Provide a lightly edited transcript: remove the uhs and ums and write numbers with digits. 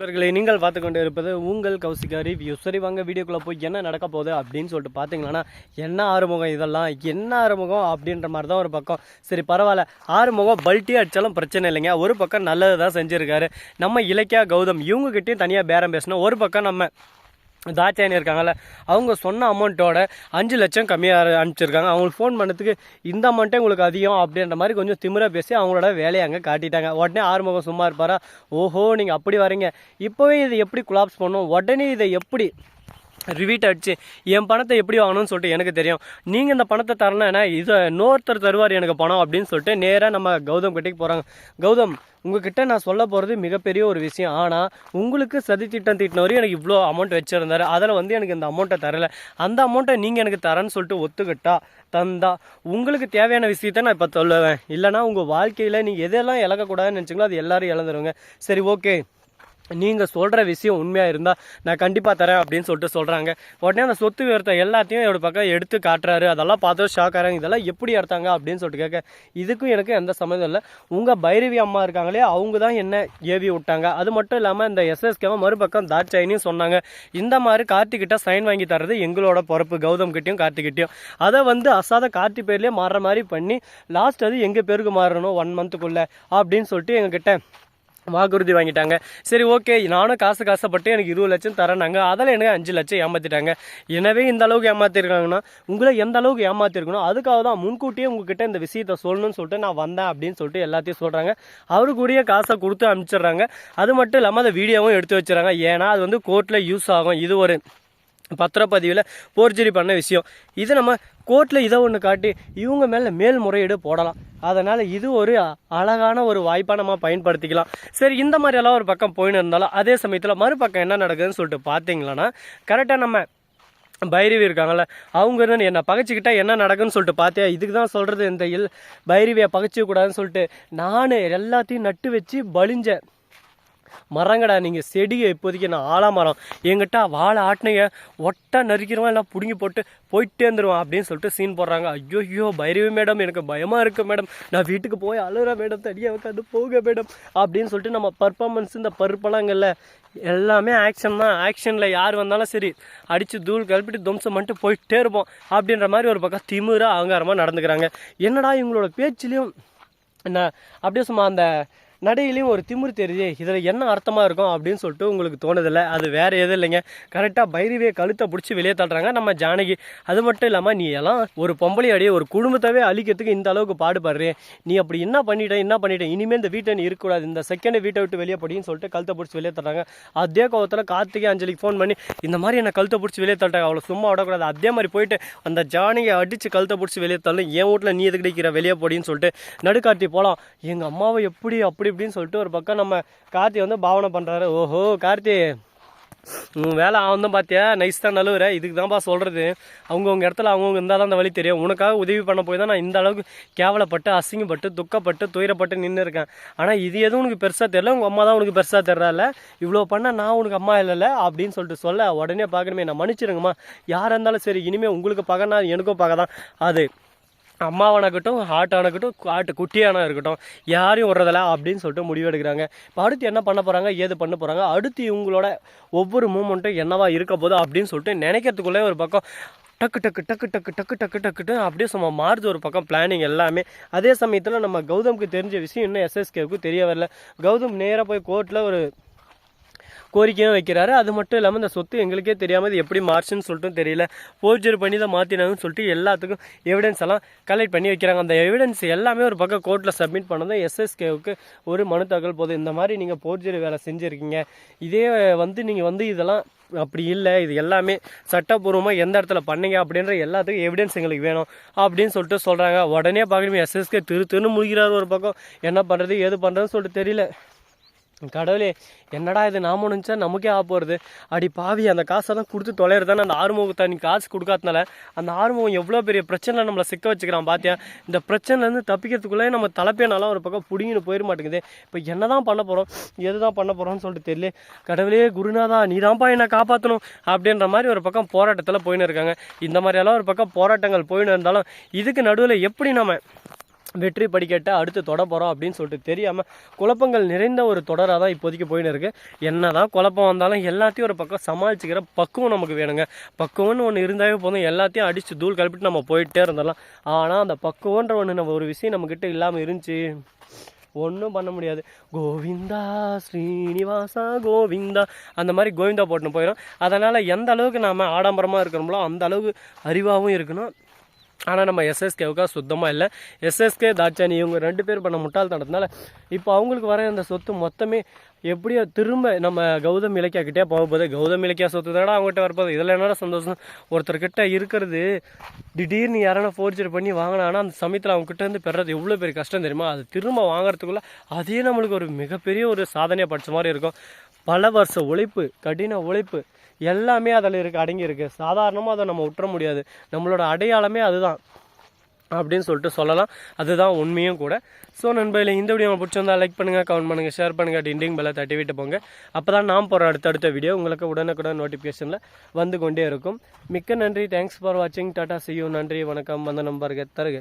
இவர்களை நீங்கள் பார்த்து கொண்டு இருப்பது உங்கள் கௌசிகா ரிவ்யூ. சரி வாங்க வீடியோக்குள்ளே போய் என்ன நடக்க போகுது அப்படின்னு சொல்லிட்டு பார்த்தீங்கன்னா, என்ன ஆறுமுகம் இதெல்லாம் என்ன ஆறுமுகம் அப்படின்ற மாதிரி தான் ஒரு பக்கம். சரி பரவாயில்ல, ஆறுமுகம் பல்ட்டி அடித்தாலும் பிரச்சனை இல்லைங்க. ஒரு பக்கம் நல்லது தான் செஞ்சுருக்காரு. நம்ம இலக்கியா கௌதம் இவங்ககிட்டையும் தனியாக பேரம் பேசணும். ஒரு பக்கம் நம்ம தாட்சாயணி இருக்காங்கல்ல, அவங்க சொன்ன அமௌண்ட்டோட 5 லட்சம் கம்மியாக அனுப்பிச்சிருக்காங்க. அவங்களுக்கு ஃபோன் பண்ணதுக்கு இந்த அமௌண்ட்டே உங்களுக்கு அதிகம் அப்படின்ற மாதிரி கொஞ்சம் திமிராக பேசி அவங்களோட வேலையை அங்கே காட்டிட்டாங்க. உடனே ஆறுமுகம் சும்மா இருப்பாரா? ஓஹோ நீங்கள் அப்படி வரீங்க, இப்போவே இதை எப்படி குலாப்ஸ் பண்ணும், உடனே இதை எப்படி ரிவீட் அடிச்சு என் பணத்தை எப்படி வாங்கணும்னு சொல்லிட்டு எனக்கு தெரியும். நீங்கள் இந்த பணத்தை தரணும்னா இதை இன்னொருத்தர் தருவார் எனக்கு பணம் அப்படின்னு சொல்லிட்டு நேராக நம்ம கௌதம் கிட்டேக்கு போகிறாங்க. கௌதம் உங்ககிட்ட நான் சொல்ல போகிறது மிகப்பெரிய ஒரு விஷயம். ஆனால் உங்களுக்கு சதி திட்டம் தீட்டினவரையும் எனக்கு இவ்வளோ அமௌண்ட் வச்சுருந்தாரு. அதில் எனக்கு இந்த அமௌண்ட்டை தரலை. அந்த அமௌண்ட்டை நீங்கள் எனக்கு தரேன்னு சொல்லிட்டு ஒத்துக்கிட்டா தந்தா உங்களுக்கு தேவையான விஷயத்த நான் இப்போ சொல்லுவேன். இல்லைனா உங்கள் வாழ்க்கையில் நீங்கள் எதெல்லாம் இழக்கக்கூடாதுன்னு நினச்சிங்களோ அது எல்லோரும் இழந்துருங்க. சரி ஓகே, நீங்கள் சொல்கிற விஷயம் உண்மையாக இருந்தால் நான் கண்டிப்பாக தரேன் அப்படின்னு சொல்லிட்டு சொல்கிறாங்க. உடனே அந்த சொத்து விவரத்தை எல்லாத்தையும் என்னோட பக்கம் எடுத்து காட்டுறாரு. அதெல்லாம் பார்த்து ஷாக் ஆகிறாங்க. இதெல்லாம் எப்படி எடுத்தாங்க அப்படின்னு சொல்லிட்டு கேட்க, இதுக்கும் எனக்கு எந்த சம்மந்தம் இல்லை. உங்கள் பைரவி அம்மா இருக்காங்களே அவங்க தான் என்ன ஏவி விட்டாங்க. அது மட்டும் இல்லாமல் இந்த எஸ்எஸ்கேவை மறுபக்கம் தாட்சாயினியும் சொன்னாங்க. இந்த மாதிரி கார்த்திகிட்ட சைன் வாங்கி தர்றது எங்களோட பொறுப்பு, கௌதம் கிட்டையும் கார்த்திகிட்டையும். அதை அசாத கார்த்தி பேர்லேயே மாறுற மாதிரி பண்ணி லாஸ்ட் அது எங்கள் பேருக்கு மாறணும் 1 மந்த்துக்குள்ளே அப்படின்னு சொல்லிட்டு எங்ககிட்ட வாக்குறுதி வாங்கிட்டாங்க. சரி ஓகே, நானும் காசுப்பட்டு எனக்கு 20 லட்சம் தரேனாங்க. அதில் எனக்கு 5 லட்சம் ஏமாற்றிட்டாங்க. எனவே இந்த அளவுக்கு ஏமாற்றிருக்காங்கன்னா உங்களை எந்த அளவுக்கு ஏமாற்றிருக்கணும், அதுக்காக தான் முன்கூட்டியே உங்ககிட்ட இந்த விஷயத்த சொல்லணும்னு சொல்லிட்டு நான் வந்தேன் அப்படின்னு சொல்லிட்டு எல்லாத்தையும் சொல்கிறாங்க. அவருக்குரிய காசை கொடுத்து அனுப்பிச்சிடுறாங்க. அது மட்டும் இல்லாமல் அந்த வீடியோவும் எடுத்து வச்சுறாங்க. ஏன்னா அது கோர்ட்டில் யூஸ் ஆகும். இது ஒரு பத்திரப்பதிவில் போர்ஜரி பண்ண விஷயம். இது நம்ம கோர்ட்டில் இதை ஒன்று காட்டி இவங்க மேலே மேல்முறையீடு போடலாம். அதனால் இது ஒரு அழகான ஒரு வாய்ப்பாக நம்ம பயன்படுத்திக்கலாம். சரி, இந்த மாதிரியெல்லாம் ஒரு பக்கம் போயின்னு இருந்தாலும் அதே சமயத்தில் மறுபக்கம் என்ன நடக்குதுன்னு சொல்லிட்டு பார்த்தீங்களன்னா, கரெக்டாக நம்ம பைரவி இருக்காங்கள்ல, அவங்க இருந்து என்னை பகைச்சிக்கிட்டா என்ன நடக்குன்னு சொல்லிட்டு பார்த்தியா? இதுக்கு தான் சொல்கிறது, இந்த பைரவியை பகைச்சிக்கூடாதுன்னு சொல்லிட்டு நான் எல்லாத்தையும் நட்டு வச்சு பலிஞ்சேன் மரங்கடா. நீங்கள் செடியை இப்போதைக்கு நான் ஆலாமரம் எங்கிட்ட வாழை ஆட்டினீங்க ஒட்டா நறுக்கிறவன் எல்லாம் பிடுங்கி போட்டு போயிட்டே இருந்துருவான் அப்படின்னு சொல்லிட்டு சீன் போடுறாங்க. ஐயோ பைரவி மேடம் எனக்கு பயமாக இருக்குது மேடம், நான் வீட்டுக்கு போய் அழுகிறேன் மேடம், தடியாக உட்காந்து போக மேடம் அப்படின்னு சொல்லிட்டு நம்ம பர்ஃபார்மன்ஸ் இந்த பருப்பலாங்கல்ல எல்லாமே ஆக்ஷன் தான். ஆக்ஷனில் யார் வந்தாலும் சரி அடித்து தூள் கல்பிட்டு துவம்சம் பண்ணிட்டு போயிட்டே இருப்போம் அப்படின்ற மாதிரி ஒரு பக்கம் திமிராக அகங்காரமாக நடந்துக்கிறாங்க. என்னடா இவங்களோட பேச்சிலையும் என்ன அப்படியே சும்மா அந்த நடையிலையும் ஒரு திமிரு தெரியுது, இதில் என்ன அர்த்தமாக இருக்கும் அப்படின்னு சொல்லிட்டு உங்களுக்கு தோணுதில்லை. அது வேறு எதுவும் இல்லைங்க. கரெக்டாக பைரவியை கழுத்தை பிடிச்சி வெளியே தள்ளுறாங்க நம்ம ஜானகி. அது மட்டும் இல்லாமல் நீ எல்லாம் ஒரு பொம்பளை அடியே ஒரு குடும்பத்தவே அழிக்கிறதுக்கு இந்த அளவுக்கு பாடுபடுறேன், நீ அப்படி என்ன பண்ணிட்டேன், இனிமேல் இந்த வீட்டை நீ இருக்கக்கூடாது, இந்த செகண்ட் வீட்டை விட்டு வெளியே படின்னு சொல்லிட்டு கழுத்தை பிடிச்சி வெளியே தள்ளுறாங்க. அதே கோவத்தில் கார்த்திகை அஞ்சலிக்கு ஃபோன் பண்ணி இந்த மாதிரி என்னை கழுத்தை பிடிச்சி வெளியே தள்ளிட்டாங்க, அவ்வளோ சும்மா விடக்கூடாது, அதே மாதிரி போயிட்டு அந்த ஜானகியை அடித்து கழுத்தை பிடிச்சி வெளியே தள்ளு, என் வீட்டில் நீ எது கிடைக்கிற வெளியே போடின்னு சொல்லிட்டு நடுக்காட்டி போகலாம். எங்கள் அம்மாவை எப்படி அப்படி இப்படின்னு சொல்லிட்டு ஒரு பக்கம் நம்ம கார்த்தி பாவனை பண்ணுறாரு. ஓஹோ கார்த்தி வேலை அவன் பார்த்தியா நைஸ் தான் நழுவுற, இதுக்கு தான்ப்பா சொல்கிறது, அவங்கவுங்க இடத்துல அவங்கவுங்க இருந்தால் தான் அந்த வழி தெரியும். உனக்காக உதவி பண்ண போய் தான் நான் இந்த அளவுக்கு கேவலப்பட்டு அசிங்கப்பட்டு துக்கப்பட்டு துயரப்பட்டு நின்று இருக்கேன். ஆனால் இது எதுவும் உனக்கு பெருசாக தெரியல, உங்கள் அம்மா தான் உனக்கு பெருசாக தெரியல, இவ்வளோ பண்ண நான் உனக்கு அம்மா இல்லைல்ல அப்படின்னு சொல்லிட்டு சொல்ல உடனே பார்க்கணுமே, நான் மன்னிச்சிருங்கம்மா, யாராக இருந்தாலும் சரி, இனிமேல் உங்களுக்கு பகனா எனக்கும் பக தான். அது அம்மாவானாகட்டும் ஆட்டானாகட்டும் ஆட்டு குட்டியானா இருக்கட்டும் யாரையும் விடுறதில்ல அப்படின்னு சொல்லிட்டு முடிவெடுக்கிறாங்க. இப்போ அடுத்து என்ன பண்ண போகிறாங்க, ஏது பண்ண போகிறாங்க, அடுத்து இவங்களோட ஒவ்வொரு மூமெண்ட்டும் என்னவா இருக்க போகுது அப்படின்னு சொல்லிட்டு நினைக்கிறதுக்குள்ளே ஒரு பக்கம் டக்கு டக்கு டக்கு டக்கு டக்கு டக்கு டக்குட்டு அப்படியே சும்மா மாறுது ஒரு பக்கம் பிளானிங் எல்லாமே. அதே சமயத்தில் நம்ம கௌதமுக்கு தெரிஞ்ச விஷயம் இன்னும் எஸ்எஸ்கேவுக்கு தெரிய வரல. கௌதம் நேராக போய் கோர்ட்டில் ஒரு கோரிக்கையும் வைக்கிறாரு. அது மட்டும் இல்லாமல் இந்த சொத்து எங்களுக்கே தெரியாமல் இது எப்படி மார்ச்சுன்னு சொல்லிட்டு தெரியல, போர்ஜரி பண்ணி தான் மாற்றினாங்கன்னு சொல்லிட்டு எல்லாத்துக்கும் எவிடன்ஸ் எல்லாம் கலெக்ட் பண்ணி வைக்கிறாங்க. அந்த எவிடன்ஸ் எல்லாமே ஒரு பக்கம் கோர்ட்டில் சப்மிட் பண்ணதும் எஸ்எஸ்கேவுக்கு ஒரு மனு தாக்கல் போகுது. இந்த மாதிரி நீங்கள் போர்ஜரி வேலை செஞ்சுருக்கீங்க, இதே நீங்கள் இதெல்லாம் அப்படி இல்லை, இது எல்லாமே சட்டப்பூர்வமாக எந்த இடத்துல பண்ணீங்க அப்படின்ற எல்லாத்துக்கும் எவிடன்ஸ் எங்களுக்கு வேணும் அப்படின்னு சொல்லிட்டு சொல்கிறாங்க. உடனே பார்க்கணுமே எஸ்எஸ்கே திருன்னு முழுகிறார் ஒரு பக்கம். என்ன பண்ணுறது ஏது பண்ணுறதுன்னு சொல்லிட்டு தெரியல. கடவுளே என்னடா இது, நாம நினச்சா நமக்கே ஆக போகிறது, அடி பாவி அந்த காசெல்லாம் கொடுத்து தொலைறதானே அந்த ஆறுமுகத்தை நீ காசு கொடுக்காதனால அந்த ஆறுமுகம் எவ்வளோ பெரிய பிரச்சனை நம்மளை சிக்க வச்சுக்கிறான் பார்த்தியா. இந்த பிரச்சனைலேருந்து தப்பிக்கிறதுக்குள்ளே நம்ம தலைப்பேனாலாம் ஒரு பக்கம் பிடிங்கின்னு போயிட மாட்டேங்குது. இப்போ என்ன தான் பண்ண போகிறோம் எது தான் பண்ண போகிறோம்னு சொல்லிட்டு தெரியல. கடவுளே குருநாதா நீ தான்ப்பா என்னை காப்பாற்றணும் அப்படின்ற மாதிரி ஒரு பக்கம் போராட்டத்தில் போயின்னு இருக்காங்க. இந்த மாதிரியெல்லாம் ஒரு பக்கம் போராட்டங்கள் போயின்னு இருந்தாலும் இதுக்கு நடுவில் எப்படி நம்ம வெற்றி படிக்கட்டை அடுத்து தொட போகிறோம் அப்படின்னு சொல்லிட்டு தெரியாமல் குழப்பங்கள் நிறைந்த ஒரு தொடராக தான் இப்போதைக்கு போயின்னு இருக்குது. என்ன தான் குழப்பம் வந்தாலும் எல்லாத்தையும் ஒரு பக்கம் சமாளிச்சுக்கிற பக்குவம் நமக்கு வேணுங்க. பக்குவம்னு ஒன்று இருந்தாவே போதும், எல்லாத்தையும் அடித்து தூள் கலப்பிட்டு நம்ம போயிட்டே இருந்துடலாம். ஆனால் அந்த பக்குவன்ற ஒன்று நம்ம ஒரு விஷயம் நம்மக்கிட்ட இல்லாமல் இருந்துச்சு, ஒன்றும் பண்ண முடியாது. கோவிந்தா ஸ்ரீனிவாசா கோவிந்தா அந்த மாதிரி கோவிந்தா போட்டுன்னு போயிடும். அதனால் எந்த அளவுக்கு நாம் ஆடம்பரமாக இருக்கணுமோ அந்த அளவுக்கு அறிவாகவும் இருக்கணும். ஆனால் நம்ம எஸ்எஸ்கேவுக்கா சுத்தமாக இல்லை. எஸ்எஸ்கே தாட்சானி இவங்க 2 பேர் பண்ண முட்டாள்தனத்தினால இப்போ அவங்களுக்கு வர அந்த சொத்து மொத்தமே எப்படியோ திரும்ப நம்ம கௌதம் இலக்கியாக்கிட்டே போகும்போது, கௌதம் இலக்கியா சொத்து தானே அவங்ககிட்ட வரப்போகுது. இதில் என்னடா சந்தோஷம், ஒருத்தர்கிட்ட இருக்கிறது திடீர்னு யாரான ஃபோர்ஜரி பண்ணி வாங்கினாங்கன்னா அந்த சமயத்தில் அவங்ககிட்ட இருந்து பெறது எவ்வளோ பெரிய கஷ்டம் தெரியுமா. அது திரும்ப வாங்குறதுக்குள்ளே அதே நம்மளுக்கு ஒரு மிகப்பெரிய ஒரு சாதனையை படித்த மாதிரி இருக்கும். பல வருஷ உழைப்பு, கடின உழைப்பு எல்லாமே அதில் அடங்கி இருக்குது. சாதாரணமாக அதை நம்ம விட்டுற முடியாது. நம்மளோட அடையாளமே அதுதான் அப்படின்னு சொல்லிட்டு சொல்லலாம். அதுதான் உண்மையும் கூட. ஸோ நண்பர்களே, இந்த வீடியோ பிடிச்சிருந்தா லைக் பண்ணுங்கள், கமெண்ட் பண்ணுங்கள், ஷேர் பண்ணுங்கள், டிண்டிங் பெல்லை தட்டி விட்டு போங்க. அப்போ தான் நான் போகிற அடுத்தடுத்த வீடியோ உங்களுக்கு உடனுக்குடன் நோட்டிஃபிகேஷனில் வந்து கொண்டே இருக்கும். மிக்க நன்றி. தேங்க்ஸ் ஃபார் வாட்சிங். Tata, see you. நன்றி, வணக்கம், வந்தனம், வருக தருக.